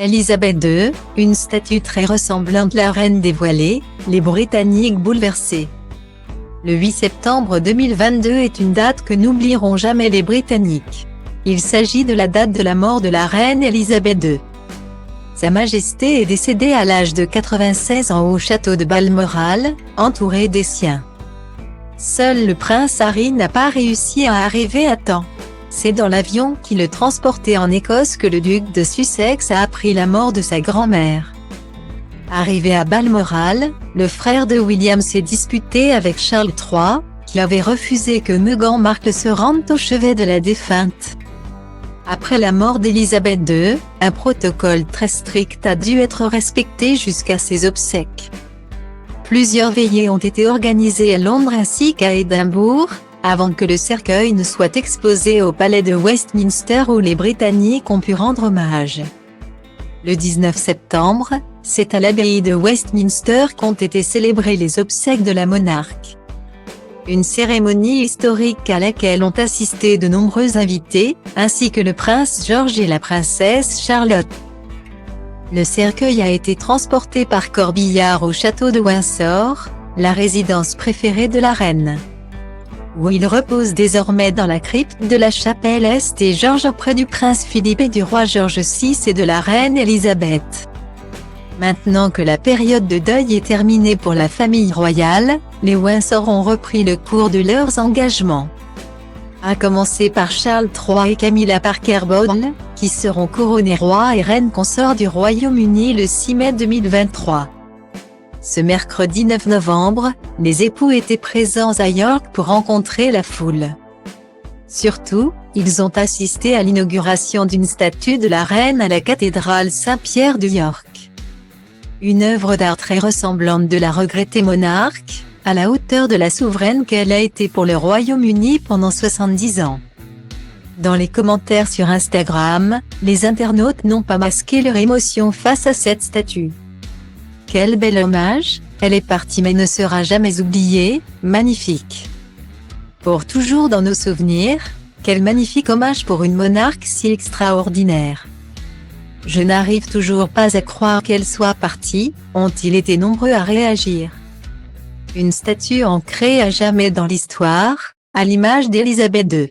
Élisabeth II, une statue très ressemblante à la reine dévoilée, les Britanniques bouleversés. Le 8 septembre 2022 est une date que n'oublieront jamais les Britanniques. Il s'agit de la date de la mort de la reine Élisabeth II. Sa Majesté est décédée à l'âge de 96 ans au château de Balmoral, entouré des siens. Seul le prince Harry n'a pas réussi à arriver à temps. C'est dans l'avion qui le transportait en Écosse que le duc de Sussex a appris la mort de sa grand-mère. Arrivé à Balmoral, le frère de William s'est disputé avec Charles III, qui avait refusé que Meghan Markle se rende au chevet de la défunte. Après la mort d'Élisabeth II, un protocole très strict a dû être respecté jusqu'à ses obsèques. Plusieurs veillées ont été organisées à Londres ainsi qu'à Édimbourg, avant que le cercueil ne soit exposé au palais de Westminster où les Britanniques ont pu rendre hommage. Le 19 septembre, c'est à l'abbaye de Westminster qu'ont été célébrées les obsèques de la monarque. Une cérémonie historique à laquelle ont assisté de nombreux invités, ainsi que le prince George et la princesse Charlotte. Le cercueil a été transporté par corbillard au château de Windsor, la résidence préférée de la reine, où il repose désormais dans la crypte de la chapelle St. George auprès du prince Philippe et du roi George VI et de la reine Élisabeth. Maintenant que la période de deuil est terminée pour la famille royale, les Windsor ont repris le cours de leurs engagements. À commencer par Charles III et Camilla Parker Bowles, qui seront couronnés rois et reines consorts du Royaume-Uni le 6 mai 2023. Ce mercredi 9 novembre, les époux étaient présents à York pour rencontrer la foule. Surtout, ils ont assisté à l'inauguration d'une statue de la reine à la cathédrale Saint-Pierre de York. Une œuvre d'art très ressemblante de la regrettée monarque, à la hauteur de la souveraine qu'elle a été pour le Royaume-Uni pendant 70 ans. Dans les commentaires sur Instagram, les internautes n'ont pas masqué leur émotion face à cette statue. Quel bel hommage, elle est partie mais ne sera jamais oubliée, magnifique. Pour toujours dans nos souvenirs, quel magnifique hommage pour une monarque si extraordinaire. Je n'arrive toujours pas à croire qu'elle soit partie, ont-ils été nombreux à réagir. Une statue ancrée à jamais dans l'histoire, à l'image d'Élisabeth II.